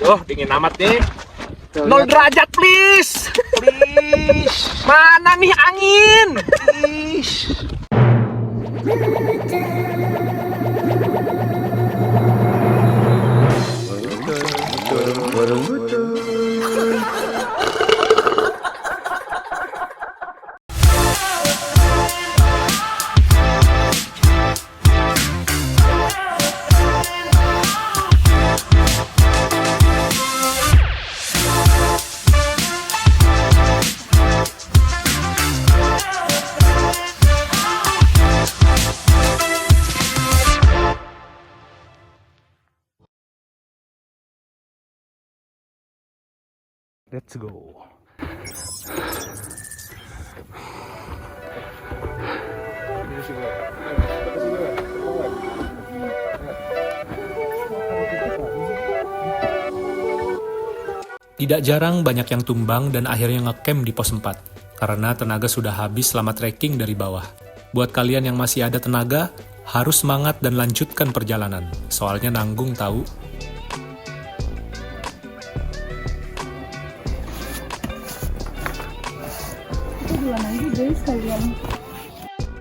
Oh, dingin amat nih. 0 derajat, please. Please. Mana nih angin? Please. Let's go. Tidak jarang banyak yang tumbang dan akhirnya ngecamp di pos 4 karena tenaga sudah habis selama trekking dari bawah. Buat kalian yang masih ada tenaga, harus semangat dan lanjutkan perjalanan. Soalnya nanggung tahu.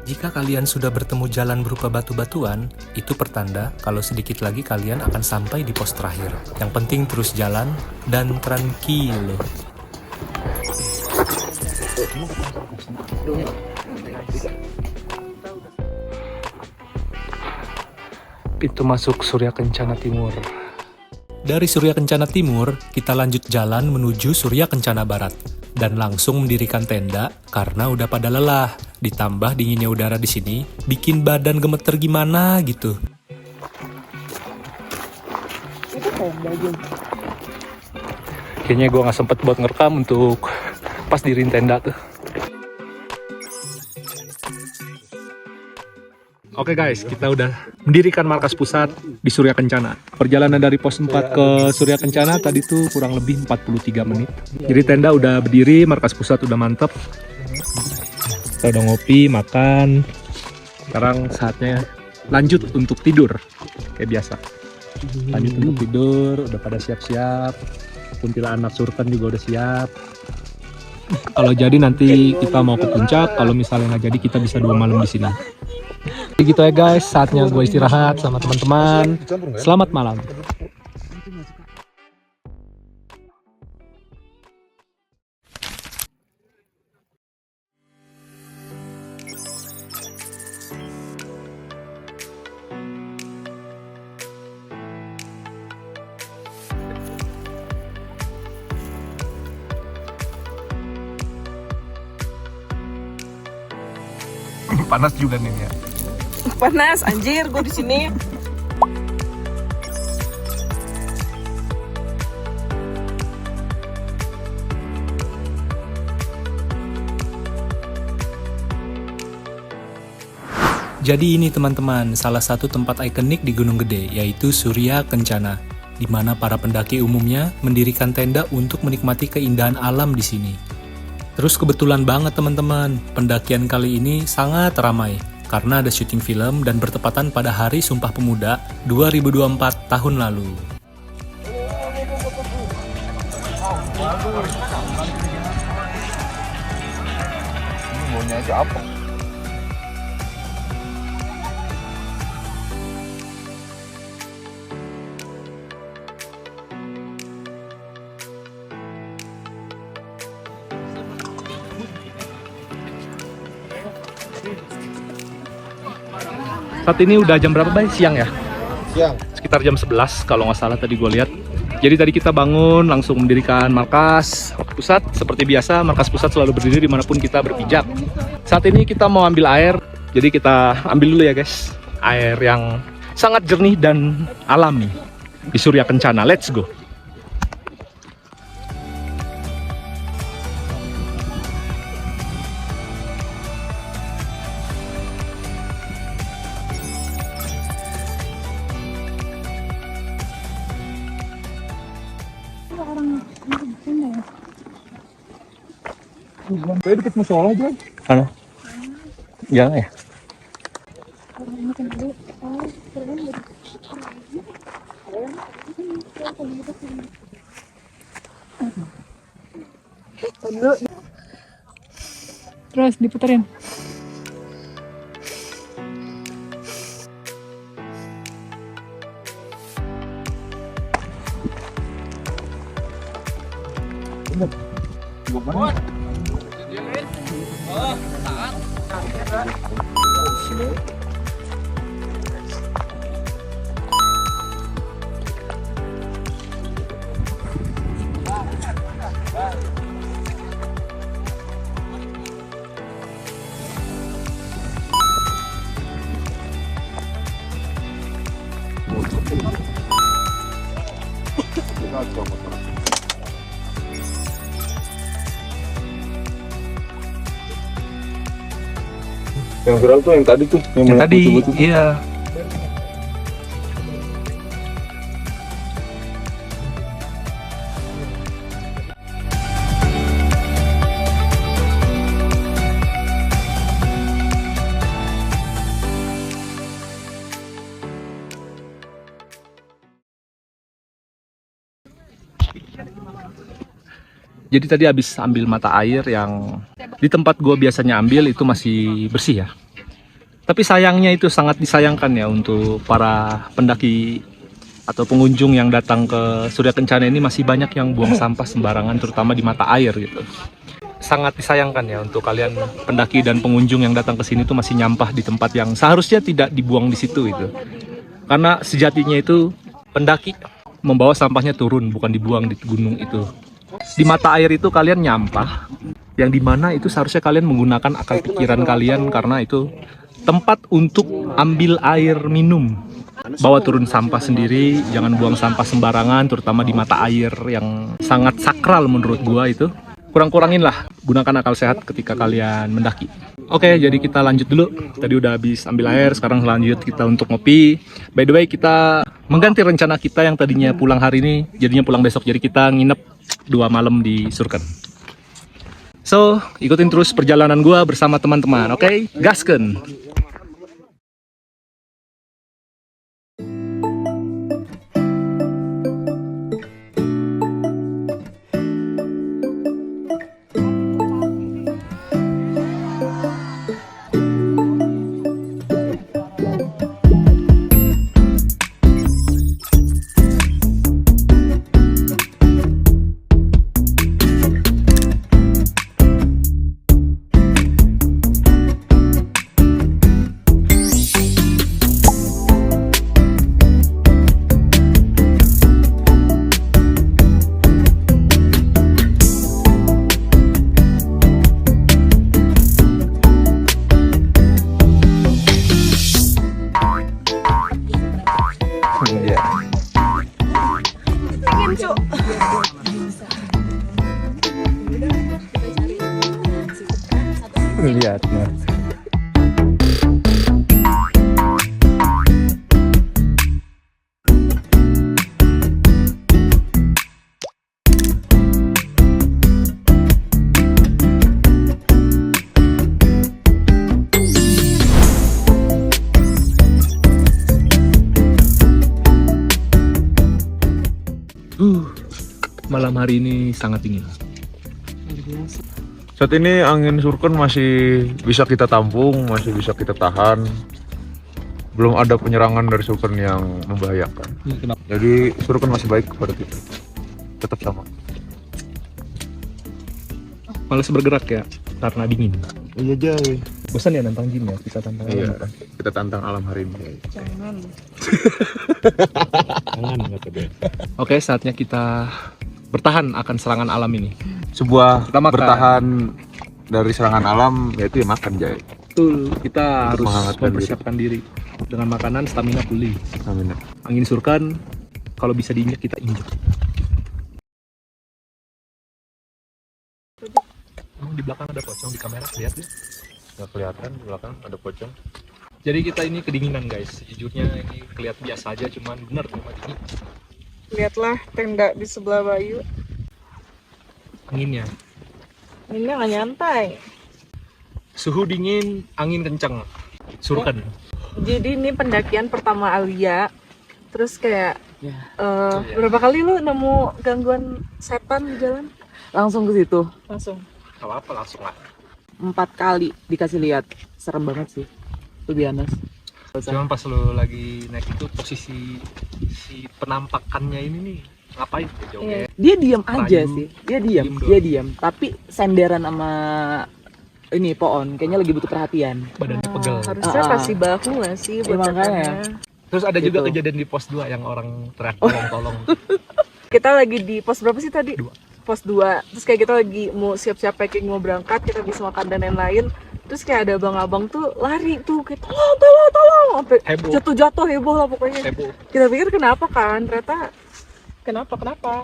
Jika kalian sudah bertemu jalan berupa batu-batuan, itu pertanda kalau sedikit lagi kalian akan sampai di pos terakhir. Yang penting terus jalan dan tranquilo. Pintu masuk Surya Kencana Timur. Dari Surya Kencana Timur, kita lanjut jalan menuju Surya Kencana Barat. Dan langsung mendirikan tenda karena udah pada lelah. Ditambah dinginnya udara di sini, bikin badan gemeter gimana gitu. Kayaknya gue gak sempet buat ngerekam untuk pas diriin tenda tuh. Oke guys, kita udah mendirikan markas pusat di Surya Kencana. Perjalanan dari pos 4 ke Surya Kencana tadi tuh kurang lebih 43 menit. Jadi tenda udah berdiri, markas pusat udah mantep. Kita udah ngopi, makan. Sekarang saatnya lanjut untuk tidur. Kayak biasa. Lanjut untuk tidur, udah pada siap-siap. Kuntilanak Surken juga udah siap. Kalau jadi nanti kita mau ke puncak, kalau misalnya nggak jadi kita bisa 2 malam di sini. Jadi gitu ya guys, saatnya gue istirahat sama teman-teman. Selamat malam. Panas juga nih ya. Panas anjir gue di sini. Jadi ini teman-teman, salah satu tempat ikonik di Gunung Gede, yaitu Surya Kencana, di mana para pendaki umumnya mendirikan tenda untuk menikmati keindahan alam di sini. Terus kebetulan banget teman-teman, pendakian kali ini sangat ramai, karena ada syuting film dan bertepatan pada Hari Sumpah Pemuda 2024 tahun lalu. Ini maunya aja apa? Saat ini udah jam berapa, Bay? Siang ya? Siang. Sekitar jam 11 kalau nggak salah tadi gue lihat. Jadi tadi kita bangun langsung mendirikan markas pusat. Seperti biasa, markas pusat selalu berdiri dimanapun kita berpijak. Saat ini kita mau ambil air, jadi kita ambil dulu ya guys. Air yang sangat jernih dan alami di Surya Kencana. Let's go! Kayak deket musola aja. Mana? Jangan ya? Terus diputerin. Yang viral tuh yang tadi tuh, Yang tadi, iya. Jadi tadi habis ambil mata air yang di tempat gua biasanya ambil itu masih bersih ya. Tapi sayangnya itu sangat disayangkan ya untuk para pendaki atau pengunjung yang datang ke Surya Kencana ini masih banyak yang buang sampah sembarangan terutama di mata air gitu. Sangat disayangkan ya untuk kalian pendaki dan pengunjung yang datang ke sini tuh masih nyampah di tempat yang seharusnya tidak dibuang di situ itu. Karena sejatinya itu pendaki membawa sampahnya turun bukan dibuang di gunung itu. Di mata air itu kalian nyampah, yang dimana itu seharusnya kalian menggunakan akal pikiran kalian karena itu tempat untuk ambil air minum. Bawa turun sampah sendiri, jangan buang sampah sembarangan, terutama di mata air yang sangat sakral menurut gua itu. Kurang-kurangin lah, gunakan akal sehat ketika kalian mendaki. Oke, jadi kita lanjut dulu. Tadi udah habis ambil air, sekarang lanjut kita untuk ngopi. By the way, kita mengganti rencana kita yang tadinya pulang hari ini, jadinya pulang besok. Jadi kita nginep 2 malam di Surken. So, ikutin terus perjalanan gua bersama teman-teman, oke? Gasken! Lihat, malam hari ini sangat dingin. Saat ini angin Surken masih bisa kita tampung, masih bisa kita tahan. Belum ada penyerangan dari Surken yang membahayakan. Jadi Surken masih baik kepada kita. Tetap sama. Males bergerak ya, karena dingin. Iya Jay. Bosan ya nantang Jin ya, kita tantang Iya, alam. kita tantang alam hari ini. Jangan. Jangan kata dia. Oke, saatnya kita bertahan akan serangan alam ini. Sebuah Kita makan. bertahan dari serangan alam yaitu ya makan Jay. Betul, kita harus menghangatkan mempersiapkan diri. Dengan makanan stamina pulih. Amin. Angin Surken, kalau bisa diinjak kita injak. Di belakang ada pocong di kamera, lihat ya. Nggak kelihatan di belakang ada pocong. Jadi kita ini kedinginan guys. Sejujurnya ini kelihatan biasa aja, cuman bener cuma dingin. Lihatlah tenda di sebelah Bayu. Anginnya. Ini nggak nyantai. Suhu dingin, angin kencang. Surken. Jadi ini pendakian pertama Alia. Terus kayak Ya. Berapa kali lu nemu gangguan setan di jalan? Langsung ke situ. Langsung. Kalau apa langsung lah. 4 kali dikasih lihat. Serem banget sih. To be honest. Cuman pas lu lagi naik itu posisi si penampakannya ini nih ngapain dia joget? Dia diam aja Rayu. sih. Dia diam. Diem doang. Dia diam. Tapi senderan sama ini pohon kayaknya lagi butuh perhatian. Badannya pegel. Harusnya kasih bahu nggak sih buat Ya, makanya. setannya? Terus ada juga Gitu. kejadian di pos 2 yang orang teriak tolong-tolong. Kita lagi di pos berapa sih tadi? 2. Pos 2. Terus kayak kita lagi mau siap-siap packing mau berangkat, kita bisa makan dan lain-lain. Terus kayak ada abang-abang tuh lari tuh kayak tolong sampai Heboh. jatuh-jatuh heboh lah pokoknya. Heboh. Kita pikir kenapa kan? Ternyata kenapa?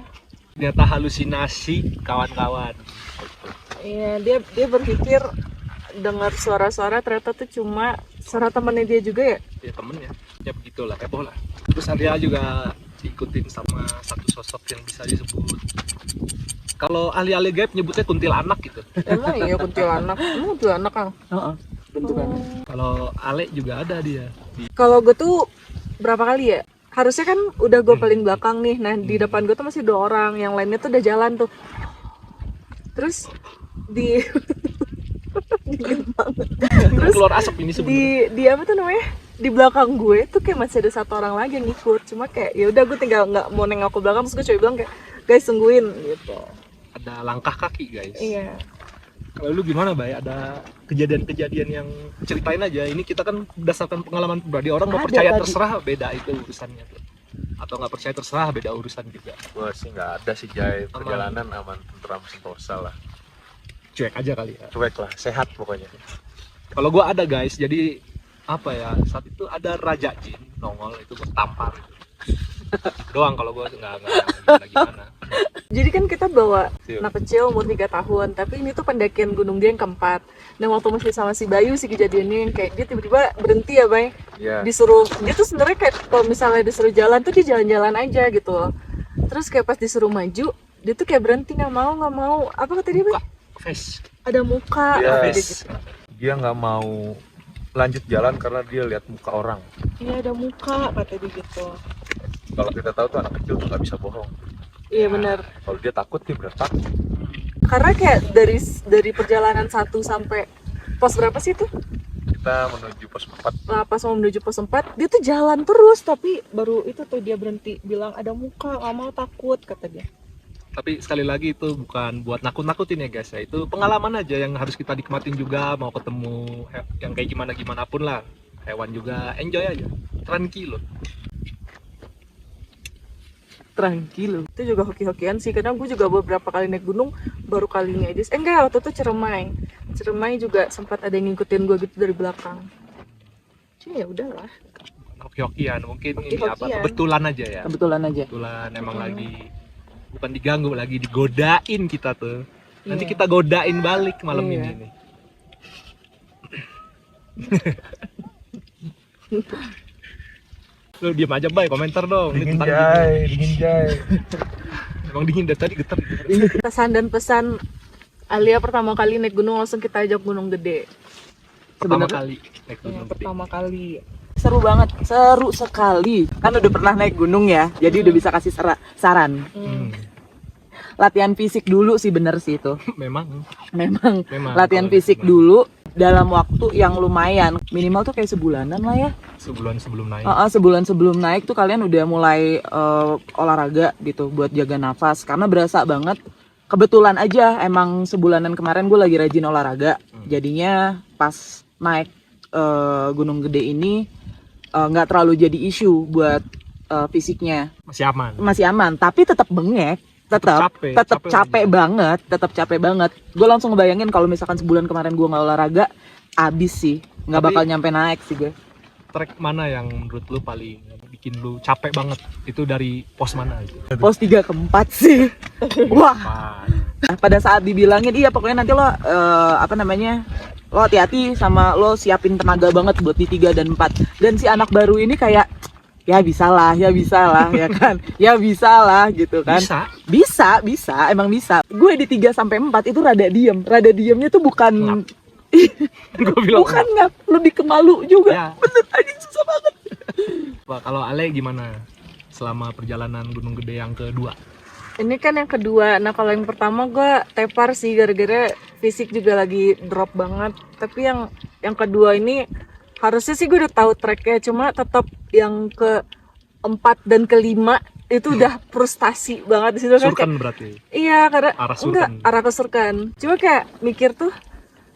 Ternyata halusinasi kawan-kawan. Iya, dia berpikir dengar suara-suara ternyata tuh cuma suara temannya dia juga ya. Ya temennya. Ya begitulah, heboh lah. Terus Alia juga diikutin sama satu sosok yang bisa disebut, kalau ahli-ahli gaib nyebutnya kuntilanak gitu. Emang iya kuntilanak. Emang kuntilanak kan? Heeh. Bentukannya. Kalau Ale juga ada dia. Kalau gue tuh berapa kali ya? Harusnya kan udah gue paling belakang nih. Nah di depan gue tuh masih 2 orang. Yang lainnya tuh udah jalan tuh. Terus di dingin banget. Terus Keluar asap ini sebenarnya. di apa tuh namanya? Di belakang gue tuh kayak masih ada 1 orang lagi yang ngikut. Cuma kayak ya udah gue tinggal nggak mau nengok ke belakang. Terus gue coba bilang kayak guys tungguin gitu. Ada langkah kaki guys. Iya. Kalau lu gimana Bay? Ada kejadian-kejadian yang ceritain aja. Ini kita kan berdasarkan pengalaman pribadi. Orang mau Ada percaya tadi. terserah, beda itu urusannya tuh. Atau nggak percaya terserah, beda urusan juga. Gua sih nggak ada sih Jai, Aman. perjalanan aman, tentram, sentosa lah. Cuek aja kali ya. Cuek lah, sehat pokoknya. Kalau gua ada guys, jadi apa ya? Saat itu ada raja jin nongol itu gua tampar. Doang kalau gua nggak gimana. Jadi kan kita bawa Siap. anak kecil umur 3 tahun, tapi ini tuh pendakian gunung dia yang keempat. Dan waktu masih sama si Bayu si kejadiannya yang kayak dia tiba-tiba berhenti ya Bay, Iya. disuruh dia tuh sebenarnya kayak kalau misalnya disuruh jalan tuh dia jalan-jalan aja gitu loh. Terus kayak pas disuruh maju dia tuh kayak berhenti nggak mau apa kata dia Bay? Muka, face. Ada muka Iya. kata dia gitu. Dia nggak mau lanjut jalan karena dia lihat muka orang. Iya ada muka kata dia gitu. Kalau kita tahu tuh anak kecil tuh nggak bisa bohong. Iya benar. Kalau dia takut dia benar takut. Karena kayak dari perjalanan 1 sampai pos berapa sih tuh? Kita menuju pos 4. Nah, pas mau menuju pos 4, dia tuh jalan terus, tapi baru itu tuh dia berhenti, bilang ada muka, nggak mau takut, kata dia. Tapi sekali lagi itu bukan buat nakut-nakutin ya guys ya. Itu pengalaman aja yang harus kita nikmatin juga. Mau ketemu yang kayak gimana pun lah. Hewan juga enjoy aja. Tranquilo. Tranquilo. Itu juga hoki-hokian sih, karena gue juga beberapa kali naik gunung, baru kalinya aja. Enggak, waktu itu Ciremai. Ciremai juga sempat ada yang ngikutin gue gitu dari belakang. Cuma ya udahlah. Hoki-hokian mungkin ini apa Hoki-hokian. kebetulan aja ya. Kebetulan aja. Kebetulan emang lagi bukan diganggu, lagi digodain kita tuh. Nanti Iya. kita godain balik malam Iya. ini nih. Lu diam aja Bay, komentar dong. Ini tentang Dingin Jai. emang dingin dari tadi getar. Kesan dan pesan Alia pertama kali naik gunung langsung kita ajak Gunung Gede. Pertama Sebenarnya- kali naik Yang gunung gede. pertama kali. Seru banget, seru sekali. Kan udah pernah naik gunung ya, jadi udah bisa kasih saran. Hmm. Latihan fisik dulu sih, bener sih itu. Memang Memang Memang latihan kalau fisik gimana. dulu dalam waktu yang lumayan. Minimal tuh kayak sebulanan lah ya. sebulan sebelum naik. Sebulan sebelum naik tuh kalian udah mulai olahraga gitu buat jaga nafas. Karena berasa banget. Kebetulan aja emang sebulanan kemarin gue lagi rajin olahraga. Jadinya pas naik Gunung Gede ini nggak terlalu jadi isu buat fisiknya. Masih aman. Masih aman, tapi tetap bengek. Tetap Capek capek banget, tetap capek banget. Gue langsung ngebayangin kalau misalkan sebulan kemarin gue nggak olahraga, abis sih, nggak Tapi- bakal nyampe naik sih gue. Trek mana yang menurut lu paling bikin lu capek banget? Itu dari pos mana itu? Pos 3 ke 4 sih. Wah, Apa? pada saat dibilangin iya pokoknya nanti lo lo hati-hati sama lo siapin tenaga banget buat di 3 dan 4. Dan si anak baru ini kayak ya bisa lah ya kan. Ya bisa lah gitu kan. Bisa, emang bisa. Gue di 3 sampai 4 itu rada diem. Rada diemnya tuh bukan Gue bilang bukan ngap, lebih ke malu juga. Ya. Bener aja susah banget. Wah, kalau Ale gimana? selama perjalanan Gunung Gede yang kedua? Ini kan yang kedua. Nah kalau yang pertama gue tepar sih gara-gara fisik juga lagi drop banget. Tapi yang kedua ini harusnya sih gue udah tahu treknya, cuma tetap yang keempat dan kelima itu udah frustasi banget di situ kan. Surken berarti. Iya, karena Arah Surken. enggak arah ke Surken. Cuma kayak mikir tuh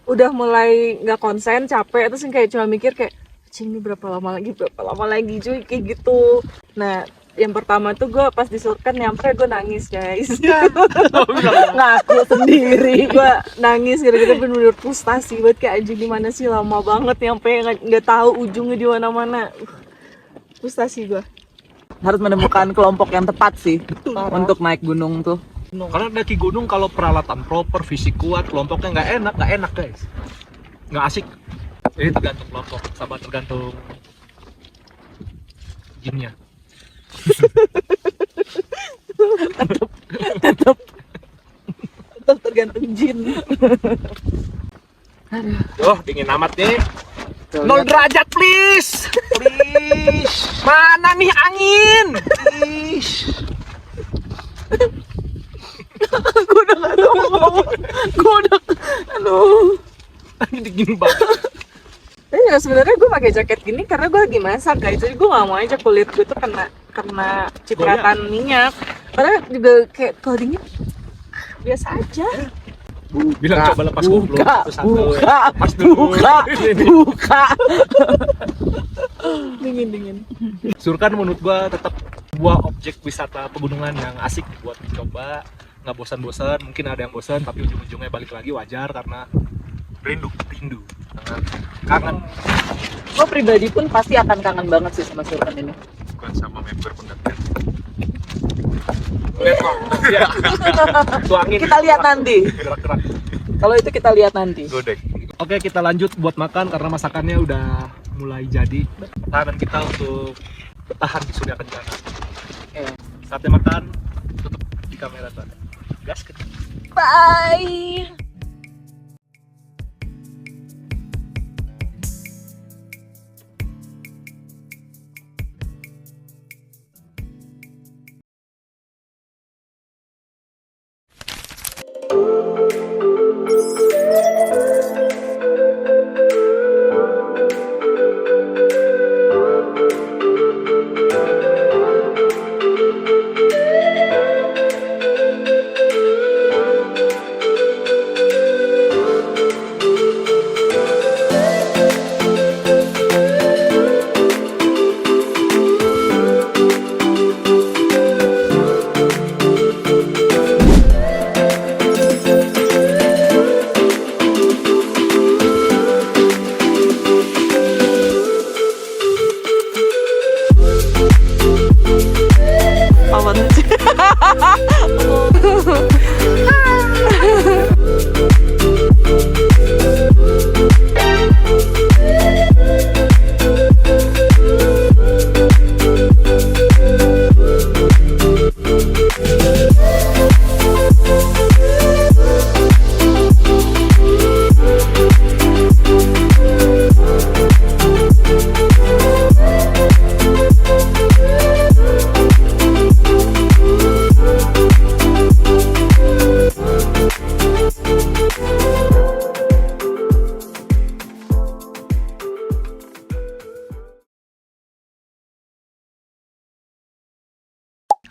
udah mulai nggak konsen, capek, terus kayak cuma mikir kayak cing ini berapa lama lagi cuy, kayak gitu. Nah yang pertama tuh gue pas di Surken nyampe gue nangis guys. Ngaku sendiri. Gue nangis gara-gara bener-bener frustasi banget, kayak anjing gimana sih lama banget nyampe nggak tahu ujungnya di mana-mana. Frustasi gue. Harus menemukan kelompok yang tepat sih untuk naik gunung tuh. Karena daki gunung kalau peralatan proper, fisik kuat, kelompoknya nggak enak guys, nggak asik. Jadi tergantung kelompok, sama tergantung jinnya. Tetap tergantung jin. Oh dingin amat nih. 0 derajat please. Mana nih angin? Please. Gue udah gak tau ngomong. Gue udah, aduh. Angin dingin banget. Tapi ya sebenarnya gue pakai jaket gini karena gue lagi masak guys, jadi gue nggak mau aja kulit gue tuh kena cipratan minyak. Karena juga kayak kalau dingin biasa aja. Bilang coba lepas kupluk. Buka. Dingin. Surken menurut gua tetap sebuah objek wisata pegunungan yang asik buat dicoba, nggak bosan-bosan. Mungkin ada yang bosan tapi ujung-ujungnya balik lagi, wajar karena rindu, kangen. Gue pribadi pun pasti akan kangen banget sih sama Surken ini. Bukan sama member pendakian. Ya. Itu angin. Kita lihat nanti. Gerak-gerak. Kalau itu kita lihat nanti. Godek. Oke, kita lanjut buat makan karena masakannya udah mulai jadi. Pertahanan kita untuk bertahan di Surya Kencana. Saatnya makan, tutup di kamera tadi. Gas ke. Bye.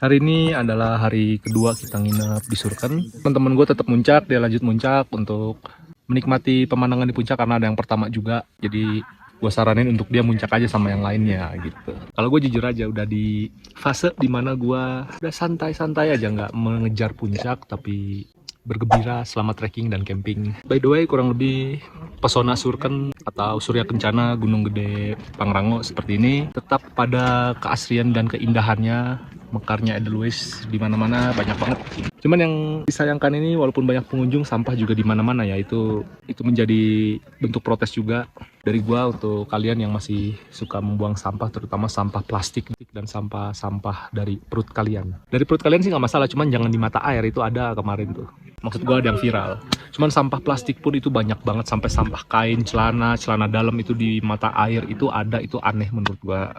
Hari ini adalah hari kedua kita nginep di Surken. Teman-teman gue tetap muncak, dia lanjut muncak untuk menikmati pemandangan di puncak karena ada yang pertama juga. Jadi gue saranin untuk dia muncak aja sama yang lainnya gitu. Kalau gue jujur aja udah di fase dimana gue udah santai-santai aja, nggak mengejar puncak tapi bergembira selama trekking dan camping. By the way, kurang lebih pesona Surken atau Surya Kencana Gunung Gede Pangrango seperti ini tetap pada keasrian dan keindahannya. Mekarnya Edelweiss di mana-mana banyak banget. Cuman yang disayangkan ini walaupun banyak pengunjung, sampah juga di mana-mana ya. Itu menjadi bentuk protes juga dari gua untuk kalian yang masih suka membuang sampah, terutama sampah plastik dan sampah-sampah dari perut kalian. Dari perut kalian sih nggak masalah, cuman jangan di mata air, itu ada kemarin tuh. Maksud gua ada yang viral. Cuman sampah plastik pun itu banyak banget, sampai sampah kain, celana dalam itu di mata air itu ada, itu aneh menurut gua.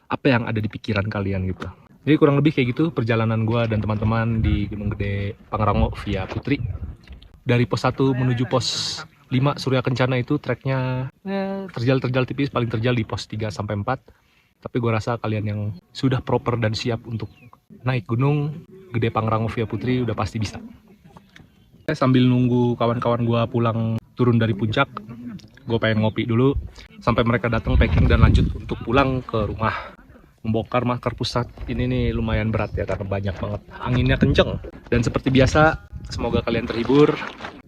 Apa yang ada di pikiran kalian gitu. Jadi kurang lebih kayak gitu perjalanan gue dan teman-teman di Gunung Gede Pangrango via Putri. Dari pos 1 menuju pos 5 Surya Kencana itu treknya terjal-terjal tipis, paling terjal di pos 3 sampai 4. Tapi gue rasa kalian yang sudah proper dan siap untuk naik Gunung Gede Pangrango via Putri udah pasti bisa. Sambil nunggu kawan-kawan gue pulang turun dari puncak, gue pengen ngopi dulu sampai mereka datang packing dan lanjut untuk pulang ke rumah. Membongkar markas pusat ini nih lumayan berat ya karena banyak banget, anginnya kenceng. Dan seperti biasa, semoga kalian terhibur.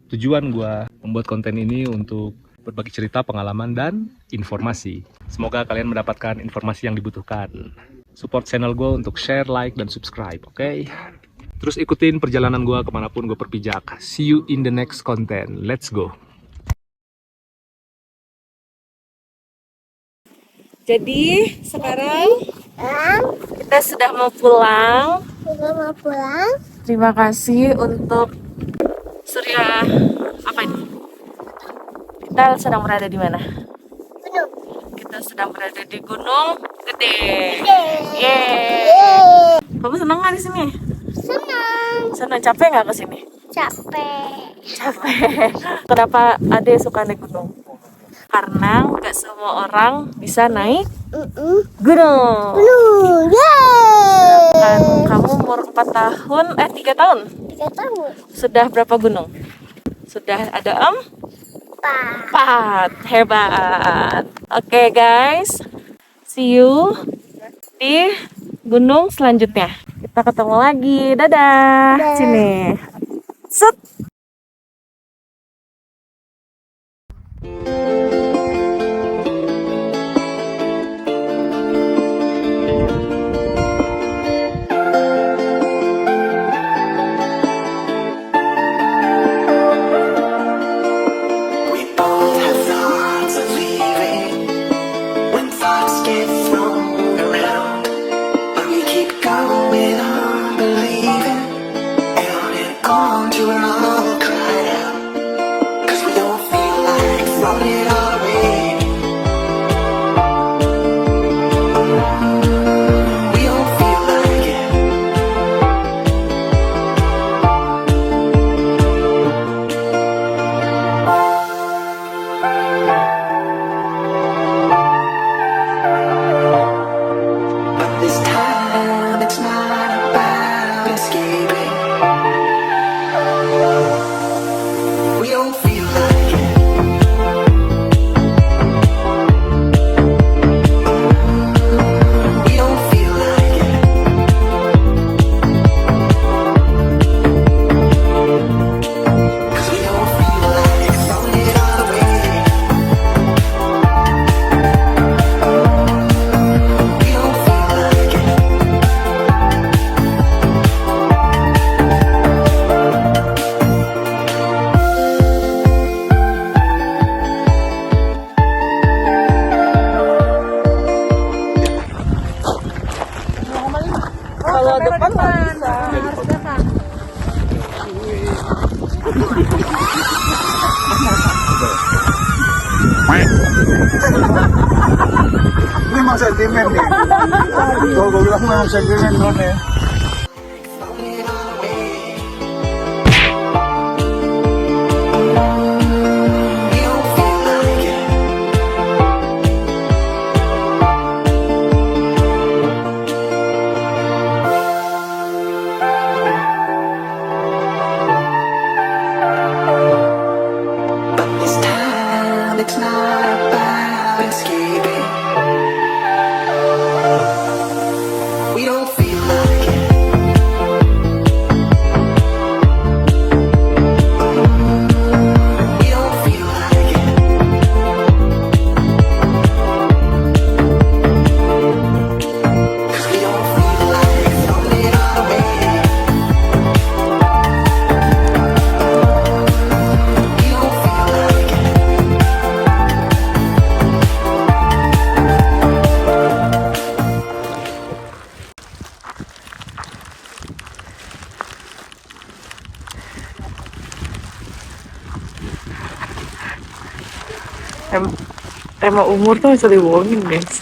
Tujuan gue membuat konten ini untuk berbagi cerita, pengalaman, dan informasi. Semoga kalian mendapatkan informasi yang dibutuhkan. Support channel gue untuk share, like, dan subscribe, oke? Terus ikutin perjalanan gue kemanapun gue berpijak. See you in the next content. Let's go! Jadi sekarang kita sudah mau pulang. Terima kasih untuk Surya apa ini? Kita sedang berada di mana? Kita sedang berada di Gunung Gede. Yeay. Kamu senang nggak di sini? Senang. Capek nggak ke sini? Capek. Kenapa Ade suka naik gunung? Karena nggak semua orang bisa naik gunung. Dan kamu umur 4 tahun, 3 tahun? 3 tahun. Sudah berapa gunung? Sudah ada 4. Hebat. Oke guys, see you di gunung selanjutnya. Kita ketemu lagi. Dadah. Sini. Set. We both have thoughts of leaving when thoughts get thrown around, but we keep going on believing, and on and on till we're all cried out, 'cause we don't feel like throwing it all away. We don't feel like it. But this time it's not about escaping. We don't feel like it. We don't feel like it. 'Cause we don't feel like throwing it all away. We don't feel like it. Kalau depan nggak bisa. Ini memang sentimen nih. Kalau gue bilang memang sentimen drone ya. Throwing it all away. We don't feel like it. But this time it's not about escaping. We don't feel like it. We don't feel like it. 'Cause we don't feel like throwing it all away. We don't feel like it. Tema umur tuh bisa dibohongin guys.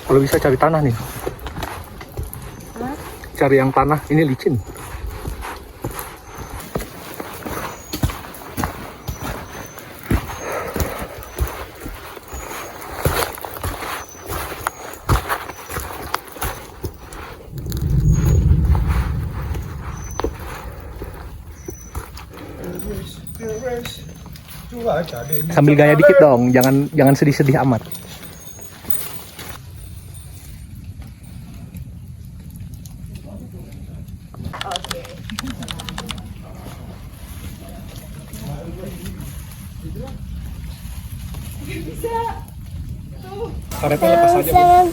Kalau bisa cari tanah nih. Cari yang tanah, ini licin. Sambil gaya dikit dong, jangan sedih-sedih amat. Karetnya lepas aja.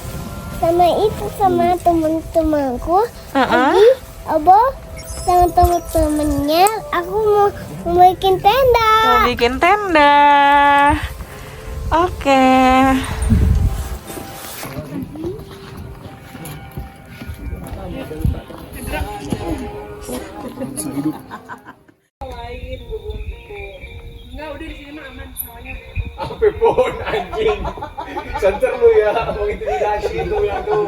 Sama itu sama teman-temanku lagi Abo sama teman-temannya aku mau bikin tenda. Mau bikin tenda. Oke. Apa pun anjing. Center lu ya, mengintimidasi itu yang tuh.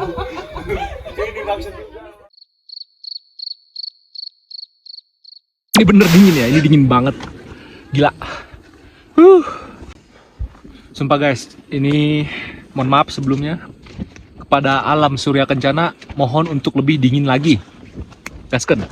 Jadi dimaksud juga. Ini bener dingin ya, ini dingin banget. Gila. Sumpah guys, ini mohon maaf sebelumnya. Kepada alam Surya Kencana, mohon untuk lebih dingin lagi. Gaskeun.